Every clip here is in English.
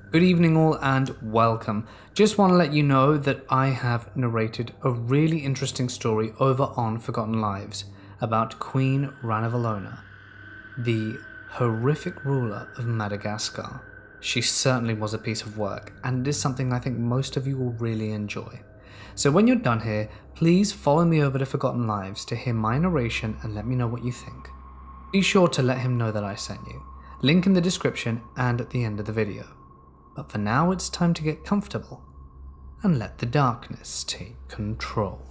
Good evening all and welcome. Just want to let you know that I have narrated a really interesting story over on Forgotten Lives about Queen Ranavalona, the horrific ruler of Madagascar. She certainly was a piece of work, and it is something I think most of you will really enjoy. So when you're done here, please follow me over to Forgotten Lives to hear my narration and let me know what you think. Be sure to let him know that I sent you. Link in the description and at the end of the video. But for now, it's time to get comfortable and let the darkness take control.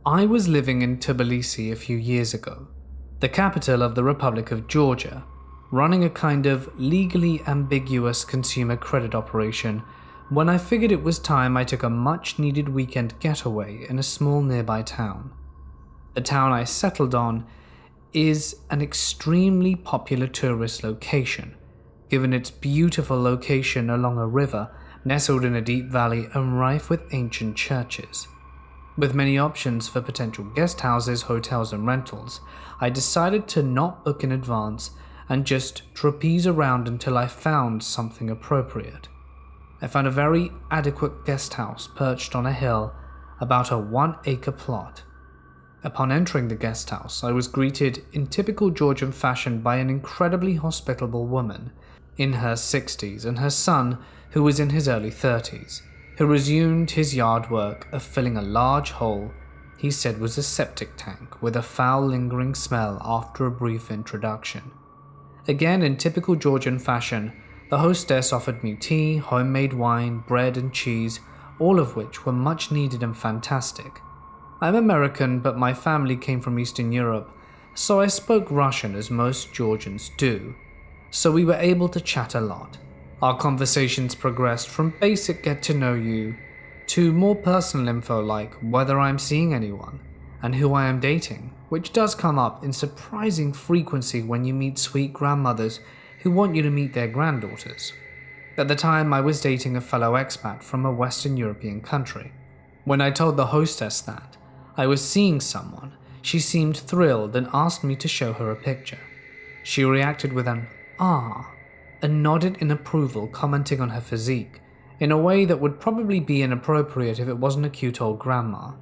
I was living in Tbilisi a few years ago, the capital of the Republic of Georgia, running a kind of legally ambiguous consumer credit operation when I figured it was time I took a much-needed weekend getaway in a small nearby town. The town I settled on is an extremely popular tourist location, given its beautiful location along a river nestled in a deep valley and rife with ancient churches. With many options for potential guest houses, hotels and rentals, I decided to not book in advance and just trapeze around until I found something appropriate. I found a very adequate guest house perched on a hill, about a 1-acre plot. Upon entering the guest house, I was greeted in typical Georgian fashion by an incredibly hospitable woman in her 60s and her son, who was in his early 30s, who resumed his yard work of filling a large hole he said was a septic tank with a foul lingering smell after a brief introduction. Again, in typical Georgian fashion, the hostess offered me tea, homemade wine, bread and cheese, all of which were much needed and fantastic. I'm American, but my family came from Eastern Europe, so I spoke Russian as most Georgians do, so we were able to chat a lot. Our conversations progressed from basic get-to-know-you to more personal info like whether I'm seeing anyone and who I am dating, which does come up in surprising frequency when you meet sweet grandmothers who want you to meet their granddaughters. At the time, I was dating a fellow expat from a Western European country. When I told the hostess that I was seeing someone, she seemed thrilled and asked me to show her a picture. She reacted with an "ah" and nodded in approval, commenting on her physique in a way that would probably be inappropriate if it wasn't a cute old grandma.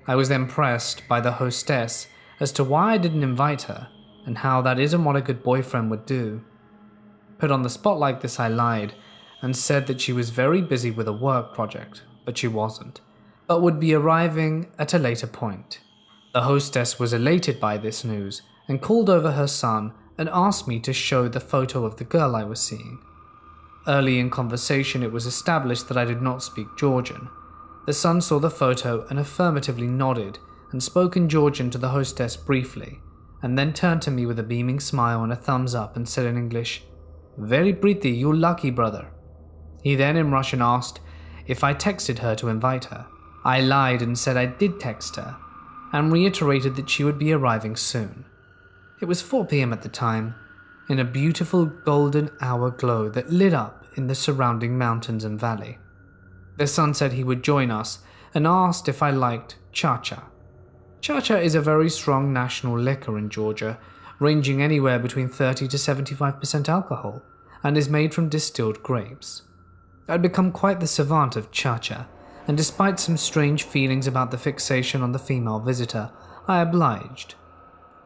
I was then pressed by the hostess as to why I didn't invite her and how that isn't what a good boyfriend would do. Put on the spot like this, I lied and said that she was very busy with a work project, but she wasn't, but would be arriving at a later point. The hostess was elated by this news and called over her son and asked me to show the photo of the girl I was seeing. Early in conversation, it was established that I did not speak Georgian. The son saw the photo and affirmatively nodded and spoke in Georgian to the hostess briefly, and then turned to me with a beaming smile and a thumbs up and said in English, "Very pretty, you lucky brother." He then in Russian asked if I texted her to invite her. I lied and said I did text her, and reiterated that she would be arriving soon. It was 4 p.m. at the time, in a beautiful golden hour glow that lit up in the surrounding mountains and valley. The son said he would join us and asked if I liked cha-cha. Cha-cha is a very strong national liquor in Georgia, ranging anywhere between 30 to 75% alcohol, and is made from distilled grapes. I'd become quite the savant of cha-cha, and despite some strange feelings about the fixation on the female visitor, I obliged.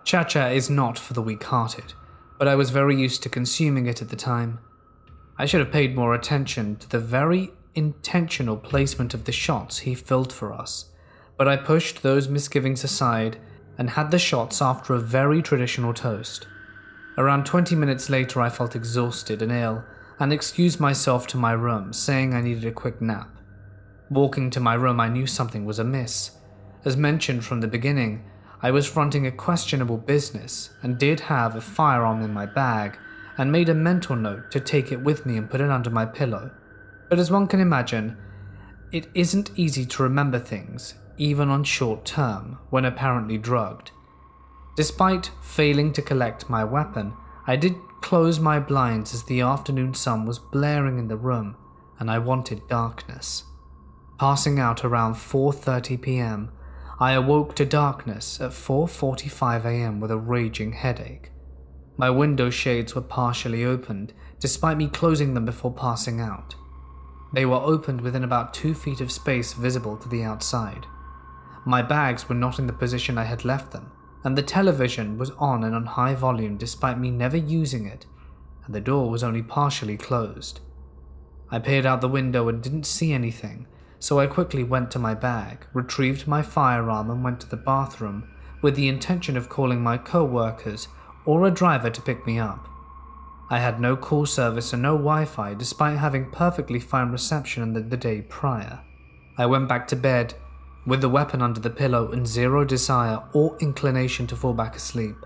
Cha-cha is not for the weak-hearted, but I was very used to consuming it at the time. I should have paid more attention to the very intentional placement of the shots he filled for us, but I pushed those misgivings aside and had the shots after a very traditional toast. Around 20 minutes later, I felt exhausted and ill and excused myself to my room, saying I needed a quick nap. Walking to my room, I knew something was amiss. As mentioned from the beginning, I was fronting a questionable business and did have a firearm in my bag and made a mental note to take it with me and put it under my pillow. But as one can imagine, it isn't easy to remember things, even on short term, when apparently drugged. Despite failing to collect my weapon, I did close my blinds as the afternoon sun was blaring in the room and I wanted darkness. Passing out around 4:30 p.m., I awoke to darkness at 4:45 a.m. with a raging headache. My window shades were partially opened, despite me closing them before passing out. They were opened within about 2 feet of space visible to the outside. My bags were not in the position I had left them, and the television was on and on high volume despite me never using it, and the door was only partially closed. I peered out the window and didn't see anything, so I quickly went to my bag, retrieved my firearm and went to the bathroom with the intention of calling my co-workers or a driver to pick me up. I had no call service and no Wi-Fi despite having perfectly fine reception the day prior. I went back to bed with the weapon under the pillow and zero desire or inclination to fall back asleep.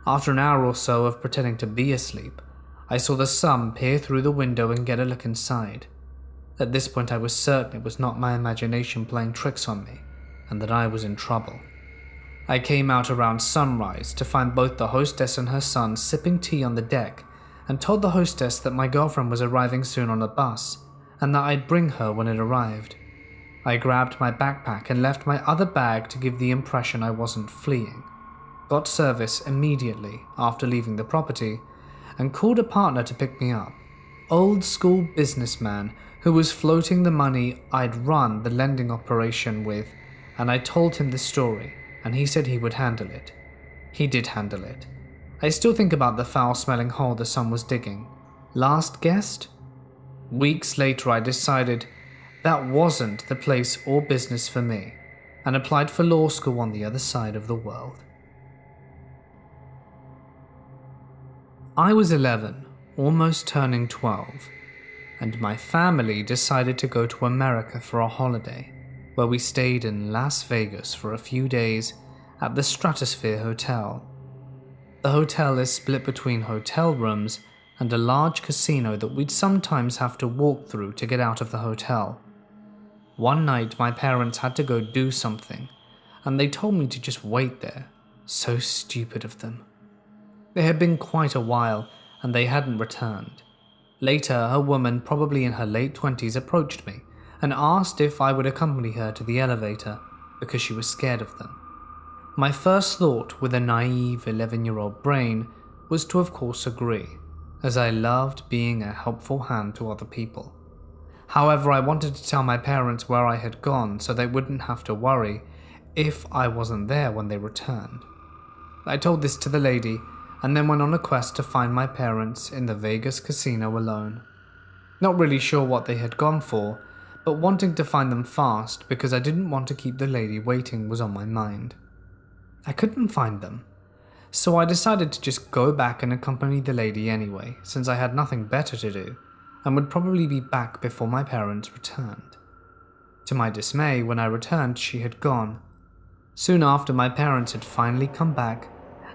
After an hour or so of pretending to be asleep, I saw the sun peer through the window and get a look inside. At this point I was certain it was not my imagination playing tricks on me, and that I was in trouble. I came out around sunrise to find both the hostess and her son sipping tea on the deck, and told the hostess that my girlfriend was arriving soon on a bus, and that I'd bring her when it arrived. I grabbed my backpack and left my other bag to give the impression I wasn't fleeing. Got service immediately after leaving the property, and called a partner to pick me up. Old school businessman who was floating the money I'd run the lending operation with, and I told him the story, and he said he would handle it. He did handle it. I still think about the foul-smelling hole the son was digging. Last guest? Weeks later I decided that wasn't the place or business for me, and applied for law school on the other side of the world. I was 11, almost turning 12, and my family decided to go to America for a holiday, where we stayed in Las Vegas for a few days at the Stratosphere Hotel. The hotel is split between hotel rooms and a large casino that we'd sometimes have to walk through to get out of the hotel. One night my parents had to go do something, and they told me to just wait there. So stupid of them. It had been quite a while, and they hadn't returned. Later, a woman, probably in her late 20s, approached me and asked if I would accompany her to the elevator because she was scared of them. My first thought, with a naive 11-year-old brain, was to of course agree, as I loved being a helpful hand to other people. However, I wanted to tell my parents where I had gone so they wouldn't have to worry if I wasn't there when they returned. I told this to the lady, and then went on a quest to find my parents in the Vegas casino alone. Not really sure what they had gone for, but wanting to find them fast because I didn't want to keep the lady waiting was on my mind. I couldn't find them, so I decided to just go back and accompany the lady anyway, since I had nothing better to do, and would probably be back before my parents returned. To my dismay, when I returned, she had gone. Soon after, my parents had finally come back,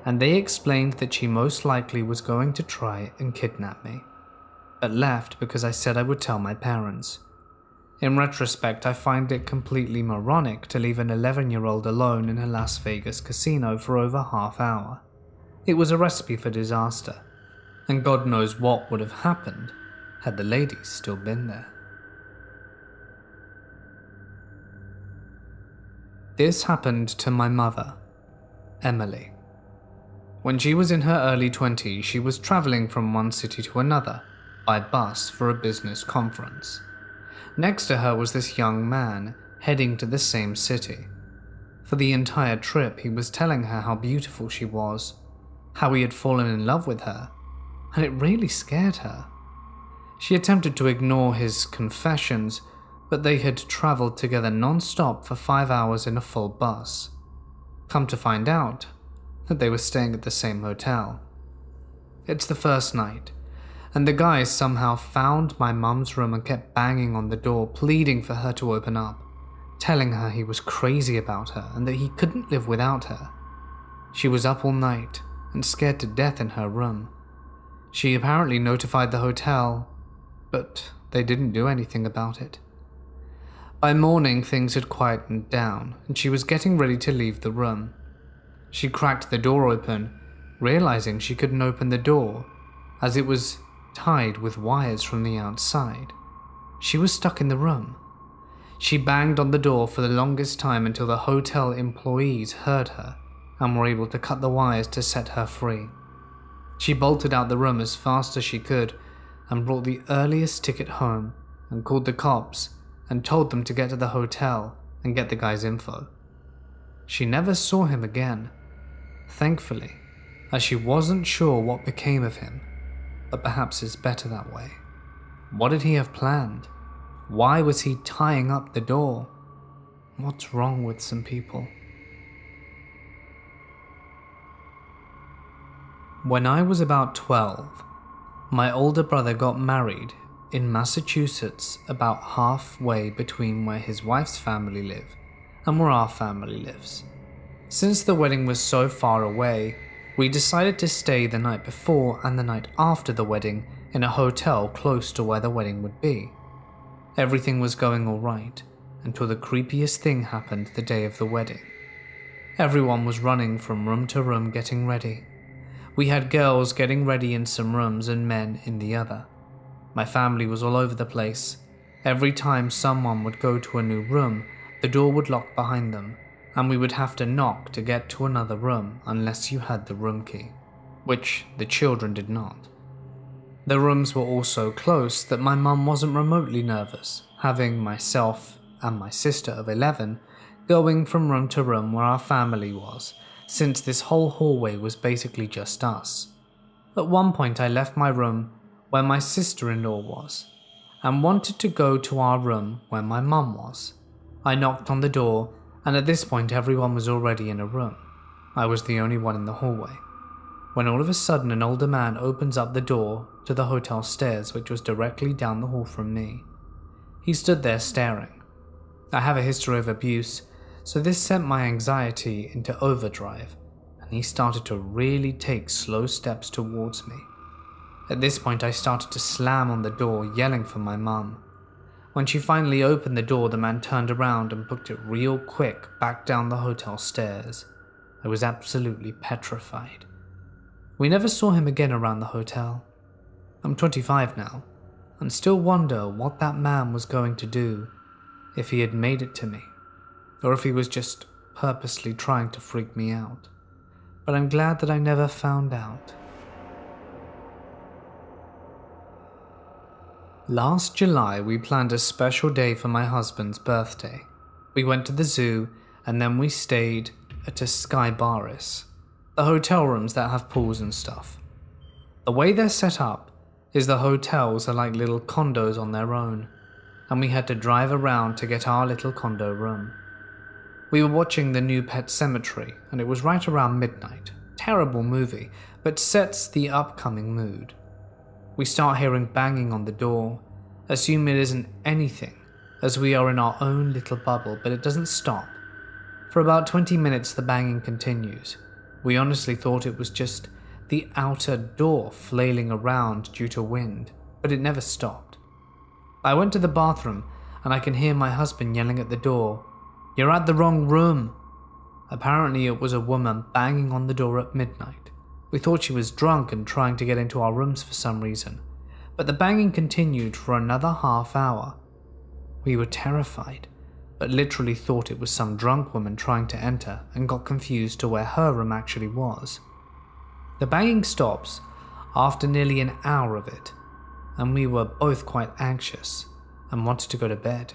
and they explained that she most likely was going to try and kidnap me, but left because I said I would tell my parents. In retrospect, I find it completely moronic to leave an 11-year-old alone in a Las Vegas casino for over half hour. It was a recipe for disaster, and God knows what would have happened had the ladies still been there. This happened to my mother, Emily. When she was in her early 20s, she was traveling from one city to another by bus for a business conference. Next to her was this young man heading to the same city. For the entire trip, he was telling her how beautiful she was, how he had fallen in love with her, and it really scared her. She attempted to ignore his confessions, but they had traveled together non-stop for 5 hours in a full bus. Come to find out that they were staying at the same hotel. It's the first night, and the guy somehow found my mum's room and kept banging on the door, pleading for her to open up, telling her he was crazy about her and that he couldn't live without her. She was up all night and scared to death in her room. She apparently notified the hotel, but they didn't do anything about it. By morning, things had quietened down, and she was getting ready to leave the room. She cracked the door open, realizing she couldn't open the door, as it was tied with wires from the outside. She was stuck in the room. She banged on the door for the longest time until the hotel employees heard her and were able to cut the wires to set her free. She bolted out the room as fast as she could and brought the earliest ticket home and called the cops and told them to get to the hotel and get the guy's info. She never saw him again, thankfully, as she wasn't sure what became of him, but perhaps it's better that way. What did he have planned? Why was he tying up the door? What's wrong with some people? When I was about 12, my older brother got married in Massachusetts, about halfway between where his wife's family live and where our family lives. Since the wedding was so far away, we decided to stay the night before and the night after the wedding in a hotel close to where the wedding would be. Everything was going all right until the creepiest thing happened the day of the wedding. Everyone was running from room to room getting ready. We had girls getting ready in some rooms and men in the other. My family was all over the place. Every time someone would go to a new room, the door would lock behind them, and we would have to knock to get to another room unless you had the room key, which the children did not. The rooms were all so close that my mum wasn't remotely nervous, having myself and my sister of 11 going from room to room where our family was, since this whole hallway was basically just us. At one point I left my room where my sister-in-law was, and wanted to go to our room where my mum was. I knocked on the door, and at this point everyone was already in a room. I was the only one in the hallway, when all of a sudden an older man opens up the door to the hotel stairs, which was directly down the hall from me. He stood there staring. I have a history of abuse, so this sent my anxiety into overdrive, and he started to really take slow steps towards me. At this point I started to slam on the door, yelling for my mum. When she finally opened the door, the man turned around and booked it real quick back down the hotel stairs. I was absolutely petrified. We never saw him again around the hotel. I'm 25 now, and still wonder what that man was going to do, if he had made it to me, or if he was just purposely trying to freak me out. But I'm glad that I never found out. Last July, we planned a special day for my husband's birthday. We went to the zoo, and then we stayed at a Sky Baris, the hotel rooms that have pools and stuff. The way they're set up is the hotels are like little condos on their own, and we had to drive around to get our little condo room. We were watching the new Pet Sematary, and it was right around midnight. Terrible movie, but sets the upcoming mood. We start hearing banging on the door, assume it isn't anything, as we are in our own little bubble, but it doesn't stop. For about 20 minutes the banging continues. We honestly thought it was just the outer door flailing around due to wind, but it never stopped. I went to the bathroom, and I can hear my husband yelling at the door, "You're at the wrong room!" Apparently it was a woman banging on the door at midnight. We thought she was drunk and trying to get into our rooms for some reason, but the banging continued for another half hour. We were terrified, but literally thought it was some drunk woman trying to enter and got confused to where her room actually was. The banging stops after nearly an hour of it, and we were both quite anxious and wanted to go to bed.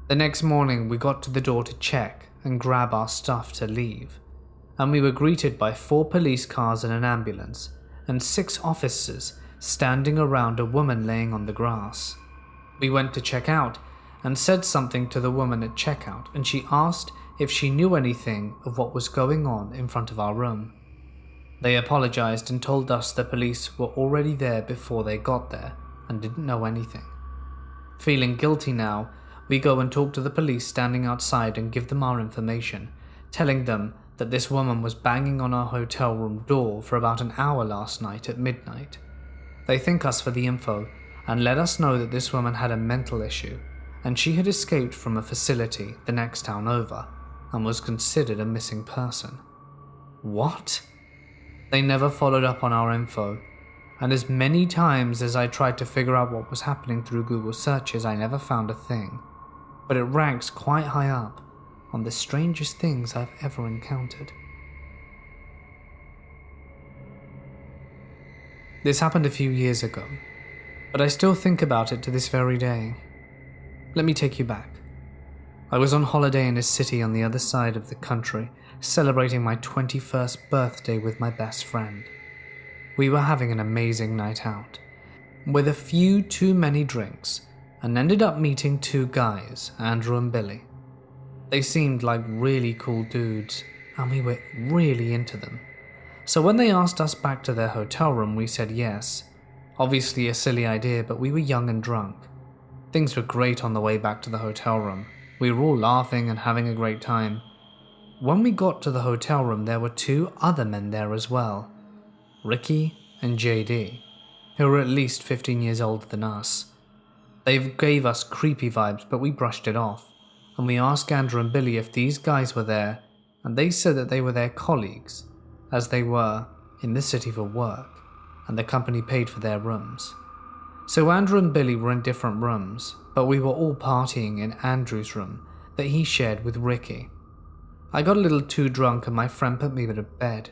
The next morning we got to the door to check and grab our stuff to leave, and we were greeted by 4 police cars and an ambulance, and 6 officers standing around a woman laying on the grass. We went to check out and said something to the woman at checkout, and she asked if she knew anything of what was going on in front of our room. They apologized and told us the police were already there before they got there and didn't know anything. Feeling guilty now, we go and talk to the police standing outside and give them our information, telling them that this woman was banging on our hotel room door for about an hour last night at midnight. They thank us for the info and let us know that this woman had a mental issue, and she had escaped from a facility the next town over and was considered a missing person. What? They never followed up on our info, and as many times as I tried to figure out what was happening through Google searches, I never found a thing, but it ranks quite high up on the strangest things I've ever encountered. This happened a few years ago, but I still think about it to this very day. Let me take you back. I was on holiday in a city on the other side of the country, celebrating my 21st birthday with my best friend. We were having an amazing night out, with a few too many drinks, and ended up meeting two guys, Andrew and Billy. They seemed like really cool dudes, and we were really into them. So when they asked us back to their hotel room, we said yes. Obviously a silly idea, but we were young and drunk. Things were great on the way back to the hotel room. We were all laughing and having a great time. When we got to the hotel room, there were two other men there as well, Ricky and JD, who were at least 15 years older than us. They gave us creepy vibes, but we brushed it off, and we asked Andrew and Billy if these guys were there, and they said that they were their colleagues, as they were in the city for work, and the company paid for their rooms. So Andrew and Billy were in different rooms, but we were all partying in Andrew's room that he shared with Ricky. I got a little too drunk and my friend put me to bed.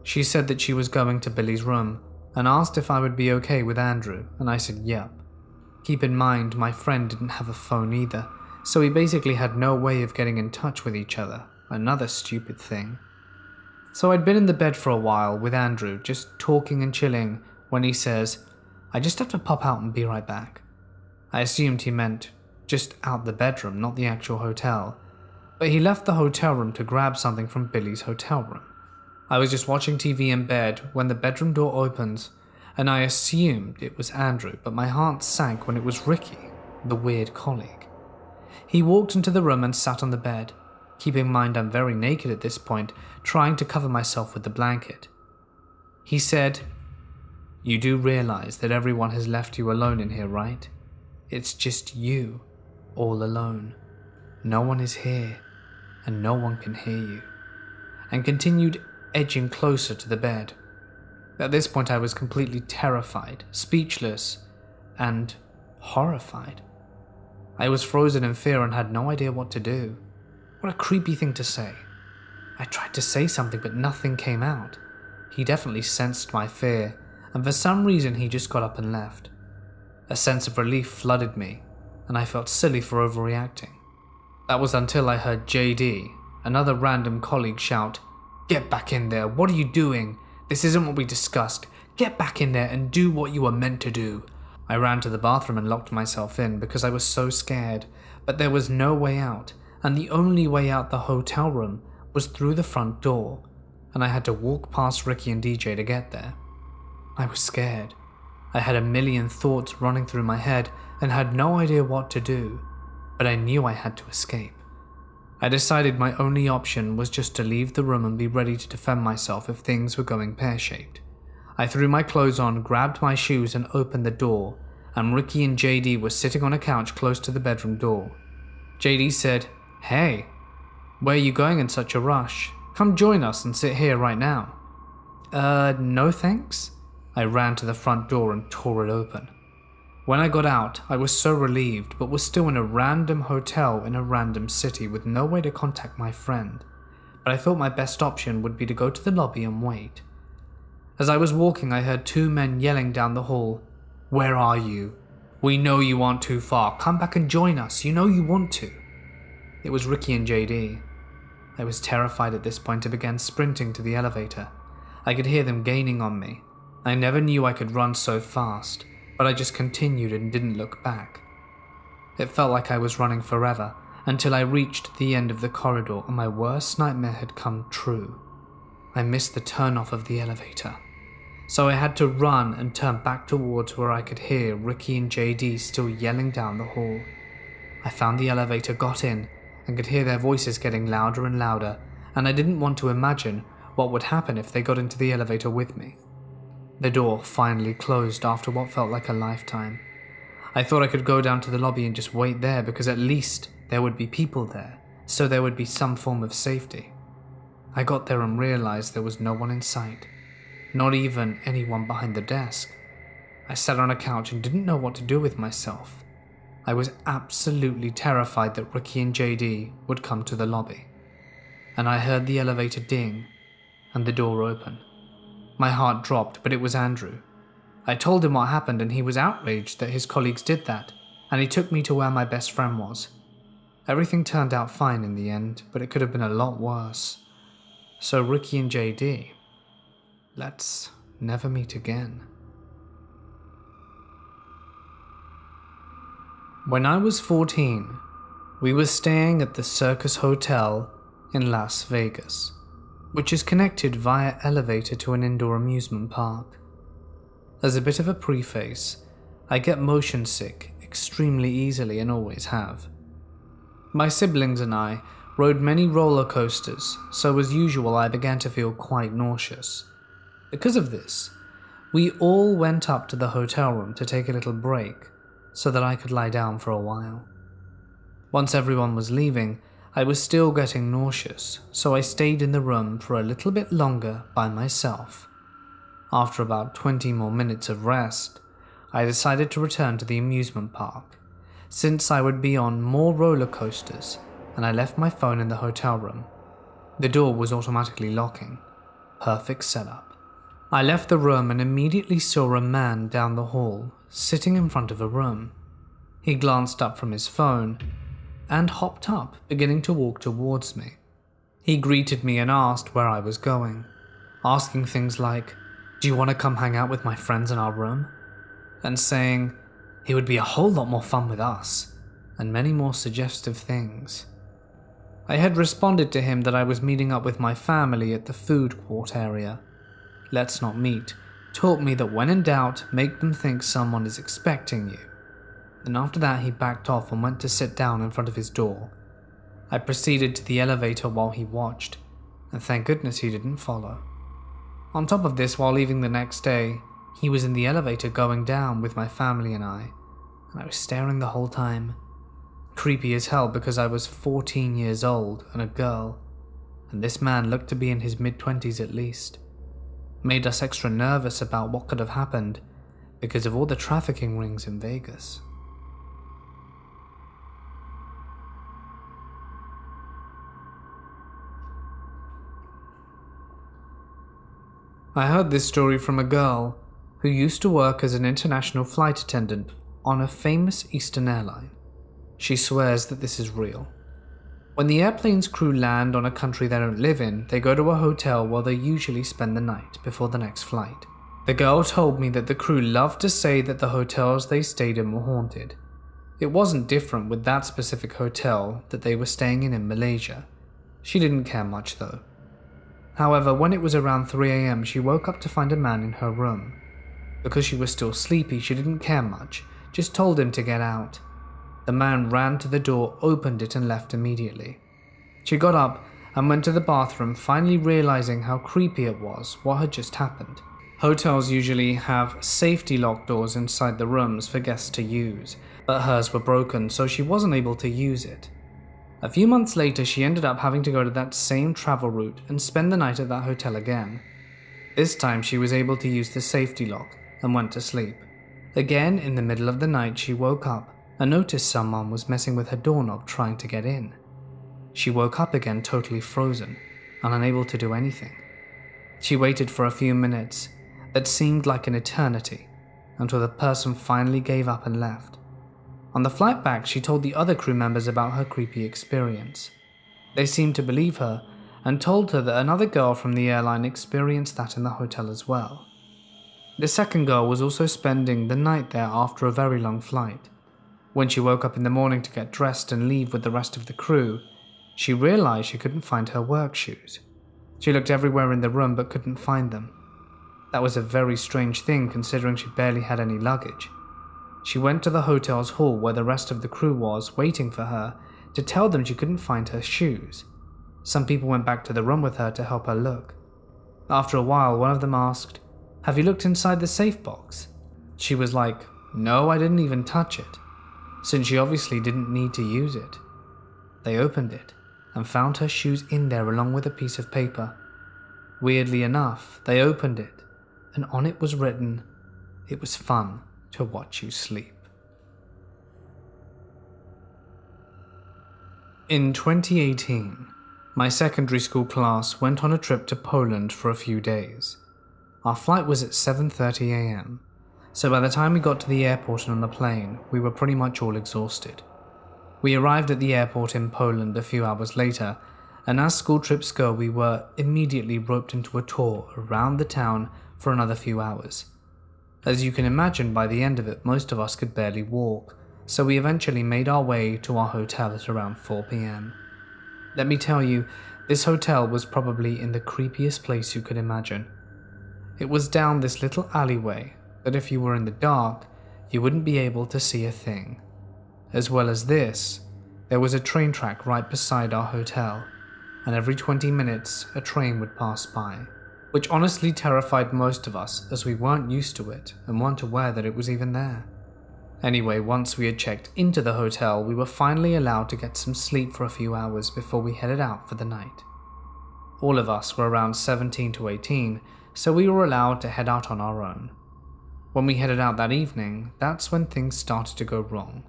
She said that she was going to Billy's room and asked if I would be okay with Andrew, and I said yep. Keep in mind, my friend didn't have a phone either, so we basically had no way of getting in touch with each other. Another stupid thing. So I'd been in the bed for a while with Andrew, just talking and chilling, when he says, "I just have to pop out and be right back." I assumed he meant just out the bedroom, not the actual hotel, but he left the hotel room to grab something from Billy's hotel room. I was just watching TV in bed when the bedroom door opens, and I assumed it was Andrew, but my heart sank when it was Ricky, the weird colleague. He walked into the room and sat on the bed. Keep in mind I'm very naked at this point, trying to cover myself with the blanket. He said, "You do realize that everyone has left you alone in here, right? It's just you, all alone. No one is here, and no one can hear you," and continued edging closer to the bed. At this point I was completely terrified, speechless, and horrified. I was frozen in fear and had no idea what to do. What a creepy thing to say. I tried to say something, but nothing came out. He definitely sensed my fear, and for some reason he just got up and left. A sense of relief flooded me, and I felt silly for overreacting. That was until I heard JD, another random colleague, shout, "Get back in there, what are you doing? This isn't what we discussed. Get back in there and do what you were meant to do." I ran to the bathroom and locked myself in because I was so scared, but there was no way out, and the only way out the hotel room was through the front door, and I had to walk past Ricky and DJ to get there. I was scared. I had a million thoughts running through my head and had no idea what to do, but I knew I had to escape. I decided my only option was just to leave the room and be ready to defend myself if things were going pear-shaped. I threw my clothes on, grabbed my shoes and opened the door, and Ricky and JD were sitting on a couch close to the bedroom door. JD said, "Hey, where are you going in such a rush? Come join us and sit here right now." No thanks." I ran to the front door and tore it open. When I got out, I was so relieved, but was still in a random hotel in a random city with no way to contact my friend. But I thought my best option would be to go to the lobby and wait. As I was walking, I heard two men yelling down the hall, "Where are you? We know you aren't too far. Come back and join us. You know you want to." It was Ricky and JD. I was terrified at this point and began sprinting to the elevator. I could hear them gaining on me. I never knew I could run so fast, but I just continued and didn't look back. It felt like I was running forever until I reached the end of the corridor and my worst nightmare had come true. I missed the turn-off of the elevator, so I had to run and turn back towards where I could hear Ricky and JD still yelling down the hall. I found the elevator, got in, and could hear their voices getting louder and louder, and I didn't want to imagine what would happen if they got into the elevator with me. The door finally closed after what felt like a lifetime. I thought I could go down to the lobby and just wait there because at least there would be people there, so there would be some form of safety. I got there and realized there was no one in sight, not even anyone behind the desk. I sat on a couch and didn't know what to do with myself. I was absolutely terrified that Ricky and JD would come to the lobby. And I heard the elevator ding and the door open. My heart dropped, but it was Andrew. I told him what happened and he was outraged that his colleagues did that, and he took me to where my best friend was. Everything turned out fine in the end, but it could have been a lot worse. So Ricky and JD, let's never meet again. When I was 14, we were staying at the Circus Hotel in Las Vegas, which is connected via elevator to an indoor amusement park. As a bit of a preface, I get motion sick extremely easily and always have. My siblings and I rode many roller coasters, so as usual I began to feel quite nauseous. Because of this, we all went up to the hotel room to take a little break so that I could lie down for a while. Once everyone was leaving, I was still getting nauseous, so I stayed in the room for a little bit longer by myself. After about 20 more minutes of rest, I decided to return to the amusement park, since I would be on more roller coasters, and I left my phone in the hotel room. The door was automatically locking. Perfect setup. I left the room and immediately saw a man down the hall, sitting in front of a room. He glanced up from his phone and hopped up, beginning to walk towards me. He greeted me and asked where I was going, asking things like, "Do you want to come hang out with my friends in our room?" and saying he would be a whole lot more fun with us, and many more suggestive things. I had responded to him that I was meeting up with my family at the food court area. Let's Not Meet taught me that when in doubt, make them think someone is expecting you. And after that he backed off and went to sit down in front of his door. I proceeded to the elevator while he watched, and thank goodness he didn't follow. On top of this, while leaving the next day, he was in the elevator going down with my family and I was staring the whole time. Creepy as hell because I was 14 years old and a girl, and this man looked to be in his mid-20s at least. Made us extra nervous about what could have happened because of all the trafficking rings in Vegas. I heard this story from a girl who used to work as an international flight attendant on a famous Eastern airline. She swears that this is real. When the airplane's crew land on a country they don't live in, they go to a hotel where they usually spend the night before the next flight. The girl told me that the crew loved to say that the hotels they stayed in were haunted. It wasn't different with that specific hotel that they were staying in Malaysia. She didn't care much though. However, when it was around 3 a.m, she woke up to find a man in her room. Because she was still sleepy, she didn't care much, just told him to get out. The man ran to the door, opened it and left immediately. She got up and went to the bathroom, finally realizing how creepy it was what had just happened. Hotels usually have safety lock doors inside the rooms for guests to use, but hers were broken, so she wasn't able to use it. A few months later, she ended up having to go to that same travel route and spend the night at that hotel again. This time she was able to use the safety lock and went to sleep. Again, in the middle of the night, she woke up and noticed someone was messing with her doorknob trying to get in. She woke up again totally frozen and unable to do anything. She waited for a few minutes that seemed like an eternity until the person finally gave up and left. On the flight back, she told the other crew members about her creepy experience. They seemed to believe her and told her that another girl from the airline experienced that in the hotel as well. The second girl was also spending the night there after a very long flight. When she woke up in the morning to get dressed and leave with the rest of the crew, she realized she couldn't find her work shoes. She looked everywhere in the room but couldn't find them. That was a very strange thing considering she barely had any luggage. She went to the hotel's hall where the rest of the crew was, waiting for her, to tell them she couldn't find her shoes. Some people went back to the room with her to help her look. After a while, one of them asked, "Have you looked inside the safe box?" She was like, "No, I didn't even touch it," since she obviously didn't need to use it. They opened it and found her shoes in there along with a piece of paper. Weirdly enough, they opened it, and on it was written, "It was fun to watch you sleep." In 2018, my secondary school class went on a trip to Poland for a few days. Our flight was at 7:30 a.m. so by the time we got to the airport and on the plane, we were pretty much all exhausted. We arrived at the airport in Poland a few hours later, and as school trips go, we were immediately roped into a tour around the town for another few hours. As you can imagine, by the end of it, most of us could barely walk, so we eventually made our way to our hotel at around 4 p.m. Let me tell you, this hotel was probably in the creepiest place you could imagine. It was down this little alleyway that if you were in the dark, you wouldn't be able to see a thing. As well as this, there was a train track right beside our hotel, and every 20 minutes a train would pass by, which honestly terrified most of us as we weren't used to it and weren't aware that it was even there. Anyway, once we had checked into the hotel, we were finally allowed to get some sleep for a few hours before we headed out for the night. All of us were around 17 to 18, so we were allowed to head out on our own. When we headed out that evening, that's when things started to go wrong.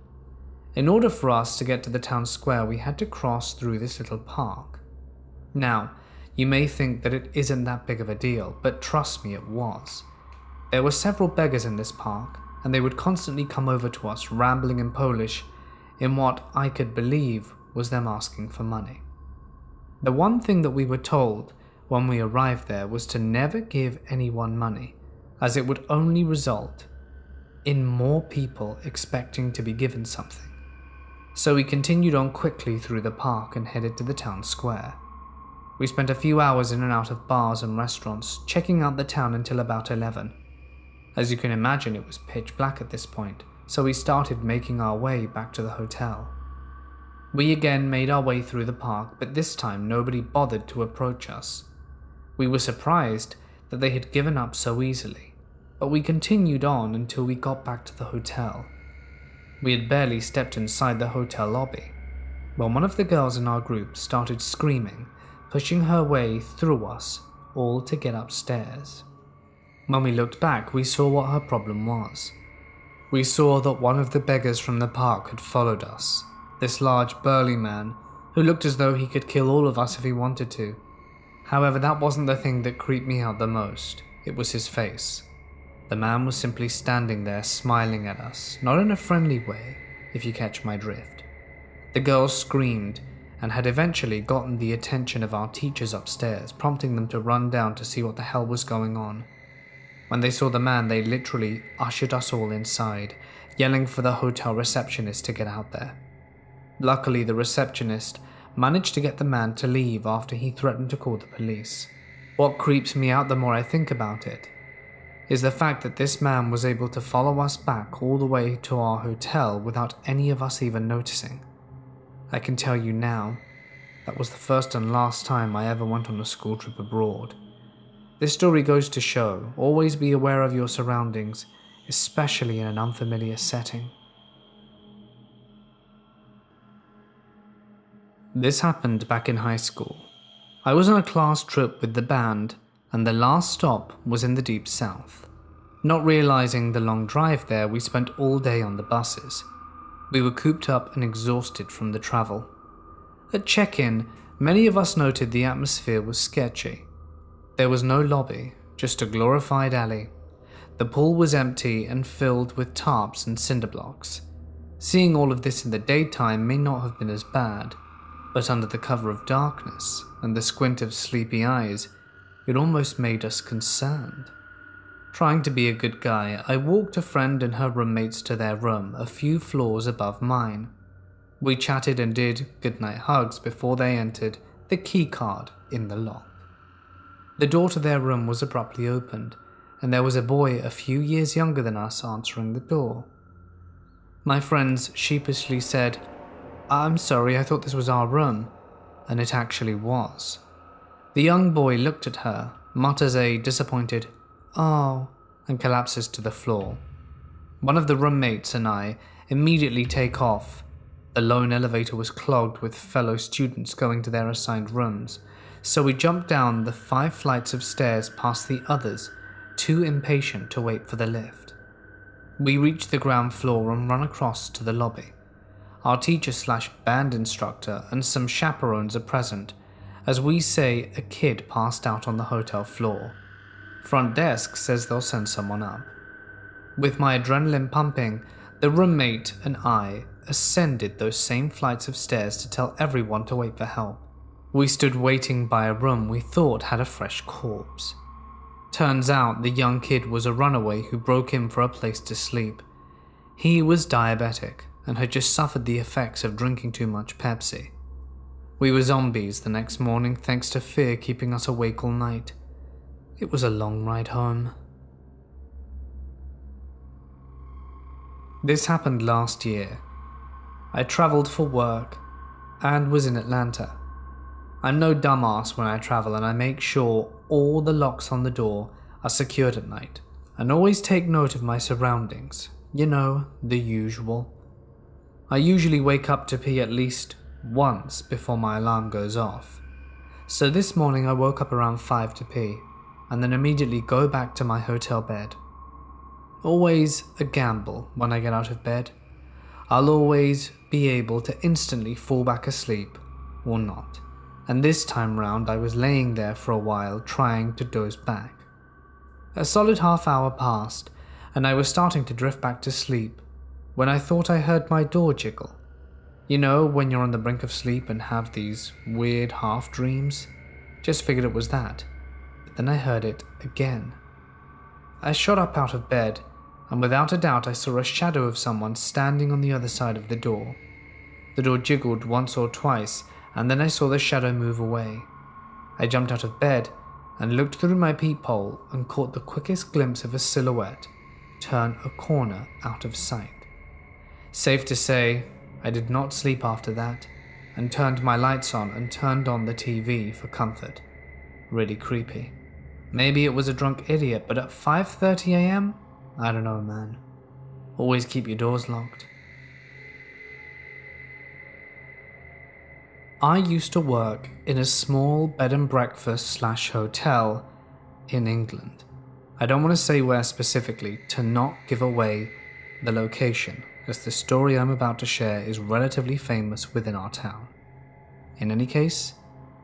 In order for us to get to the town square, we had to cross through this little park. Now, you may think that it isn't that big of a deal, but trust me, it was. There were several beggars in this park, and they would constantly come over to us rambling in Polish in what I could believe was them asking for money. The one thing that we were told when we arrived there was to never give anyone money, as it would only result in more people expecting to be given something. So we continued on quickly through the park and headed to the town square. We spent a few hours in and out of bars and restaurants, checking out the town until about 11. As you can imagine, it was pitch black at this point, so we started making our way back to the hotel. We again made our way through the park, but this time nobody bothered to approach us. We were surprised that they had given up so easily, but we continued on until we got back to the hotel. We had barely stepped inside the hotel lobby when one of the girls in our group started screaming, pushing her way through us, all to get upstairs. When we looked back, we saw what her problem was. We saw that one of the beggars from the park had followed us, this large burly man who looked as though he could kill all of us if he wanted to. However, that wasn't the thing that creeped me out the most. It was his face. The man was simply standing there smiling at us, not in a friendly way, if you catch my drift. The girls screamed and had eventually gotten the attention of our teachers upstairs, prompting them to run down to see what the hell was going on. When they saw the man, they literally ushered us all inside, yelling for the hotel receptionist to get out there. Luckily, the receptionist managed to get the man to leave after he threatened to call the police. What creeps me out the more I think about it is the fact that this man was able to follow us back all the way to our hotel without any of us even noticing. I can tell you now, that was the first and last time I ever went on a school trip abroad. This story goes to show, always be aware of your surroundings, especially in an unfamiliar setting. This happened back in high school. I was on a class trip with the band, and the last stop was in the deep south. Not realizing the long drive there, we spent all day on the buses. We were cooped up and exhausted from the travel. At check-in, many of us noted the atmosphere was sketchy. There was no lobby, just a glorified alley. The pool was empty and filled with tarps and cinder blocks. Seeing all of this in the daytime may not have been as bad, but under the cover of darkness and the squint of sleepy eyes, it almost made us concerned. Trying to be a good guy, I walked a friend and her roommates to their room a few floors above mine. We chatted and did goodnight hugs before they entered, the key card in the lock. The door to their room was abruptly opened, and there was a boy a few years younger than us answering the door. My friends sheepishly said, "I'm sorry, I thought this was our room," and it actually was. The young boy looked at her, mutters a disappointed, "Oh," and collapses to the floor. One of the roommates and I immediately take off. The lone elevator was clogged with fellow students going to their assigned rooms, so we jumped down the 5 flights of stairs past the others, too impatient to wait for the lift. We reach the ground floor and run across to the lobby. Our teacher/band instructor and some chaperones are present, as we say a kid passed out on the hotel floor. Front desk says they'll send someone up. With my adrenaline pumping, the roommate and I ascended those same flights of stairs to tell everyone to wait for help. We stood waiting by a room we thought had a fresh corpse. Turns out the young kid was a runaway who broke in for a place to sleep. He was diabetic and had just suffered the effects of drinking too much Pepsi. We were zombies the next morning thanks to fear keeping us awake all night. It was a long ride home. This happened last year. I traveled for work and was in Atlanta. I'm no dumbass when I travel, and I make sure all the locks on the door are secured at night and always take note of my surroundings. You know, the usual. I usually wake up to pee at least once before my alarm goes off. So this morning I woke up around 5 to pee and then immediately go back to my hotel bed. Always a gamble when I get out of bed. I'll always be able to instantly fall back asleep or not. And this time round I was laying there for a while trying to doze back. A solid half hour passed and I was starting to drift back to sleep when I thought I heard my door jiggle. You know, when you're on the brink of sleep and have these weird half dreams? Just figured it was that. But then I heard it again. I shot up out of bed, and without a doubt I saw a shadow of someone standing on the other side of the door. The door jiggled once or twice, and then I saw the shadow move away. I jumped out of bed and looked through my peephole and caught the quickest glimpse of a silhouette turn a corner out of sight. Safe to say, I did not sleep after that, and turned my lights on and turned on the TV for comfort. Really creepy. Maybe it was a drunk idiot, but at 5:30 a.m? I don't know, man. Always keep your doors locked. I used to work in a small bed and breakfast / hotel in England. I don't want to say where specifically to not give away the location, as the story I'm about to share is relatively famous within our town. In any case,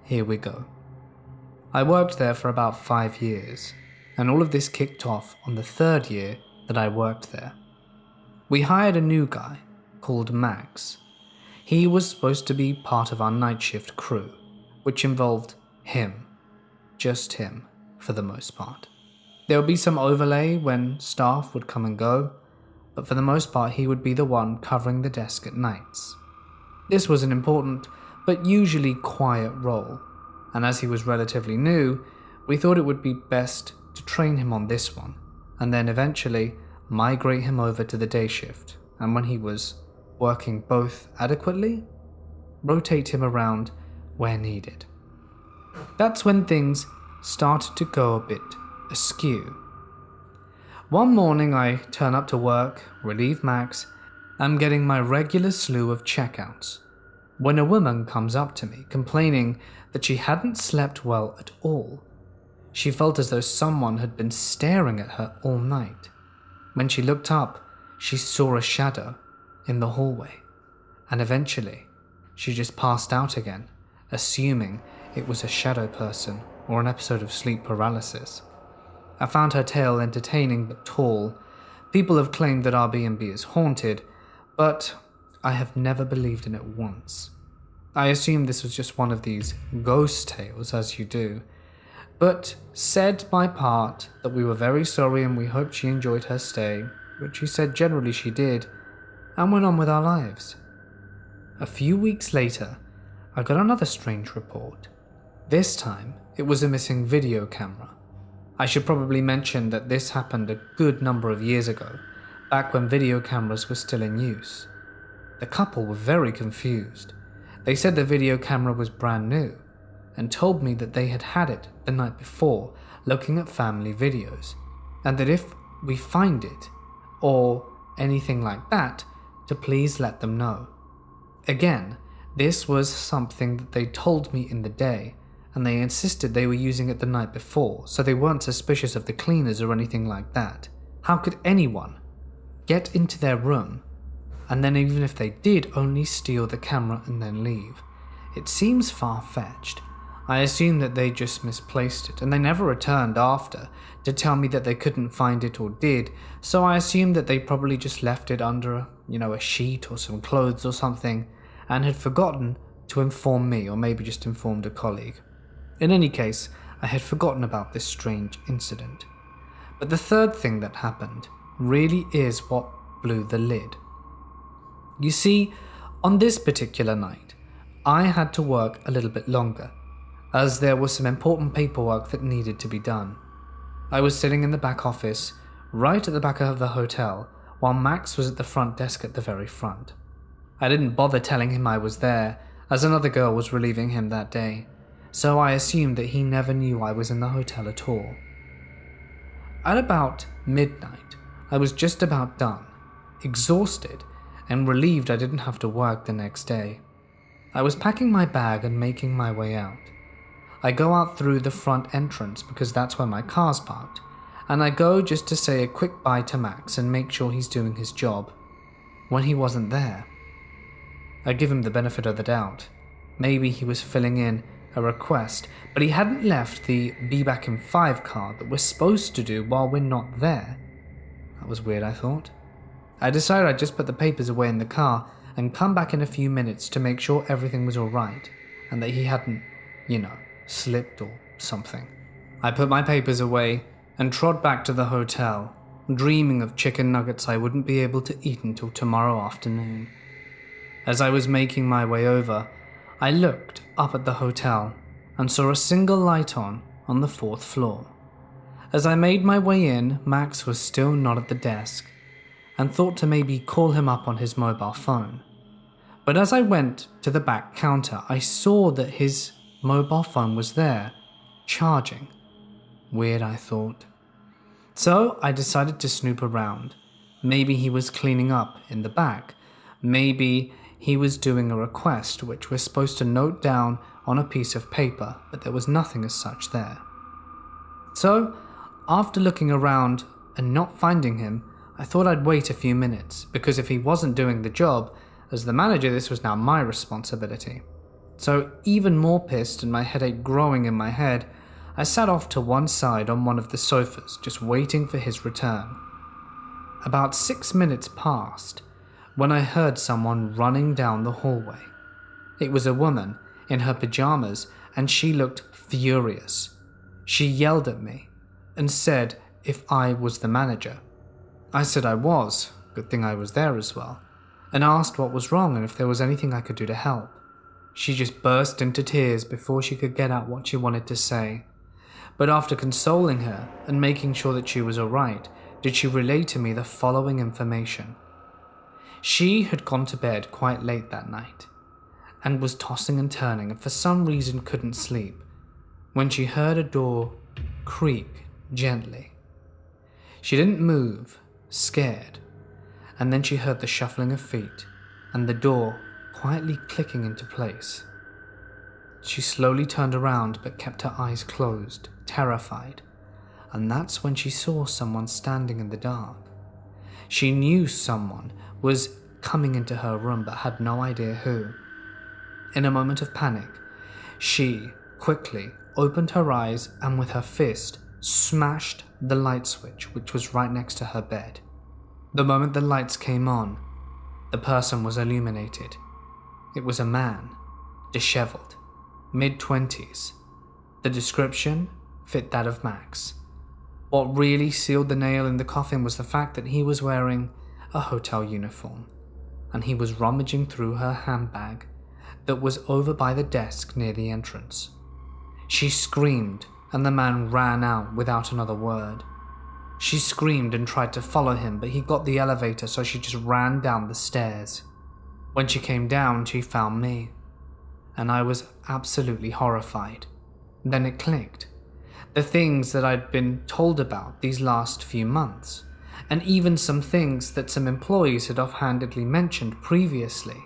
here we go. I worked there for about 5 years, and all of this kicked off on the 3rd year that I worked there. We hired a new guy called Max. He was supposed to be part of our night shift crew, which involved him, just him, for the most part. There would be some overlay when staff would come and go, but for the most part he would be the one covering the desk at nights. This was an important, but usually quiet role, and as he was relatively new, we thought it would be best to train him on this one, and then eventually migrate him over to the day shift, and when he was working both adequately, rotate him around where needed. That's when things started to go a bit askew. One morning I turn up to work, relieve Max, I'm getting my regular slew of checkouts, when a woman comes up to me complaining that she hadn't slept well at all. She felt as though someone had been staring at her all night. When she looked up, she saw a shadow in the hallway, and eventually she just passed out again, assuming it was a shadow person or an episode of sleep paralysis. I found her tale entertaining but tall. People have claimed that our B&B is haunted, but I have never believed in it once. I assumed this was just one of these ghost tales, as you do, but said my part that we were very sorry and we hoped she enjoyed her stay, which she said generally she did, and went on with our lives. A few weeks later, I got another strange report. This time, it was a missing video camera. I should probably mention that this happened a good number of years ago, back when video cameras were still in use. The couple were very confused. They said the video camera was brand new, and told me that they had had it the night before looking at family videos, and that if we find it, or anything like that, to please let them know. Again, this was something that they told me in the day, and they insisted they were using it the night before, so they weren't suspicious of the cleaners or anything like that. How could anyone get into their room, and then even if they did, only steal the camera and then leave? It seems far-fetched. I assumed that they just misplaced it, and they never returned after to tell me that they couldn't find it or did, so I assumed that they probably just left it under a sheet or some clothes or something, and had forgotten to inform me, or maybe just informed a colleague. In any case, I had forgotten about this strange incident. But the third thing that happened really is what blew the lid. You see, on this particular night, I had to work a little bit longer, as there was some important paperwork that needed to be done. I was sitting in the back office, right at the back of the hotel, while Max was at the front desk at the very front. I didn't bother telling him I was there, as another girl was relieving him that day, so I assumed that he never knew I was in the hotel at all. At about midnight, I was just about done, exhausted, and relieved I didn't have to work the next day. I was packing my bag and making my way out. I go out through the front entrance because that's where my car's parked, and I go just to say a quick bye to Max and make sure he's doing his job, when he wasn't there. I give him the benefit of the doubt. Maybe he was filling in a request, but he hadn't left the be back in 5 card that we're supposed to do while we're not there. That was weird, I thought. I decided I'd just put the papers away in the car and come back in a few minutes to make sure everything was alright and that he hadn't, slipped or something. I put my papers away and trod back to the hotel, dreaming of chicken nuggets I wouldn't be able to eat until tomorrow afternoon. As I was making my way over, I looked up at the hotel and saw a single light on the 4th floor. As I made my way in, Max was still not at the desk, and thought to maybe call him up on his mobile phone. But as I went to the back counter, I saw that his mobile phone was there, charging. Weird, I thought. So I decided to snoop around. Maybe he was cleaning up in the back. Maybe he was doing a request which we're supposed to note down on a piece of paper, but there was nothing as such there. So, after looking around and not finding him, I thought I'd wait a few minutes, because if he wasn't doing the job, as the manager, this was now my responsibility. So, even more pissed and my headache growing in my head, I sat off to one side on one of the sofas, just waiting for his return. About 6 minutes passed, when I heard someone running down the hallway. It was a woman in her pajamas, and she looked furious. She yelled at me and said if I was the manager. I said I was, good thing I was there as well, and asked what was wrong and if there was anything I could do to help. She just burst into tears before she could get out what she wanted to say. But after consoling her and making sure that she was alright, did she relay to me the following information. She had gone to bed quite late that night and was tossing and turning and for some reason couldn't sleep when she heard a door creak gently. She didn't move, scared, and then she heard the shuffling of feet and the door quietly clicking into place. She slowly turned around but kept her eyes closed, terrified, and that's when she saw someone standing in the dark. She knew someone was coming into her room but had no idea who. In a moment of panic, she quickly opened her eyes and with her fist smashed the light switch which was right next to her bed. The moment the lights came on, the person was illuminated. It was a man, disheveled, mid-20s. The description fit that of Max. What really sealed the nail in the coffin was the fact that he was wearing a hotel uniform, and he was rummaging through her handbag that was over by the desk near the entrance. She screamed, and the man ran out without another word. She screamed and tried to follow him, but he got the elevator, so she just ran down the stairs. When she came down, she found me, and I was absolutely horrified. Then it clicked. The things that I'd been told about these last few months, and even some things that some employees had offhandedly mentioned previously,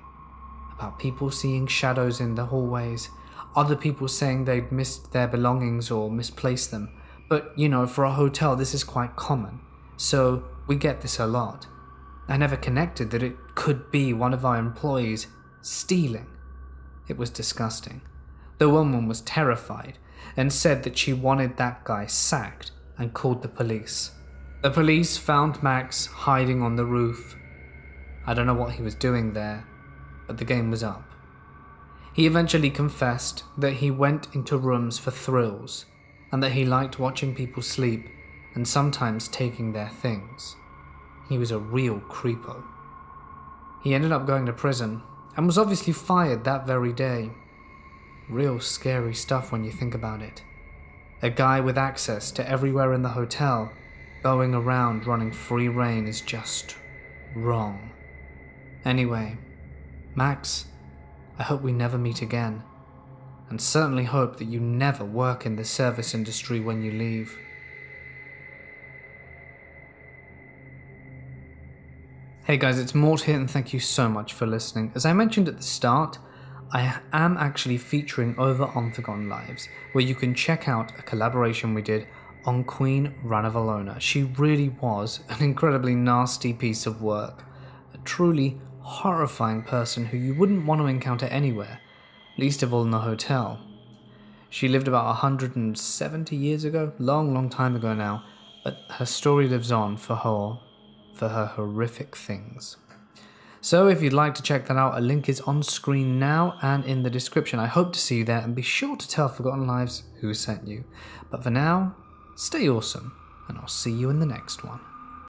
about people seeing shadows in the hallways, other people saying they'd missed their belongings or misplaced them. But, for a hotel this is quite common, so we get this a lot. I never connected that it could be one of our employees stealing. It was disgusting. The woman was terrified and said that she wanted that guy sacked and called the police. The police found Max hiding on the roof. I don't know what he was doing there, but the game was up. He eventually confessed that he went into rooms for thrills and that he liked watching people sleep and sometimes taking their things. He was a real creepo. He ended up going to prison and was obviously fired that very day. Real scary stuff when you think about it. A guy with access to everywhere in the hotel going around running free reign is just wrong. Anyway, Max, I hope we never meet again, and certainly hope that you never work in the service industry when you leave. Hey guys, it's Mort here and thank you so much for listening. As I mentioned at the start, I am actually featuring over on Forgotten Lives, where you can check out a collaboration we did on Queen Ranavalona. She really was an incredibly nasty piece of work, a truly horrifying person who you wouldn't want to encounter anywhere, least of all in the hotel. She lived about 170 years ago, long time ago now, but her story lives on for her horrific things. So if you'd like to check that out, a link is on screen now and in the description. I hope to see you there, and be sure to tell Forgotten Lives who sent you. But for now, stay awesome, and I'll see you in the next one.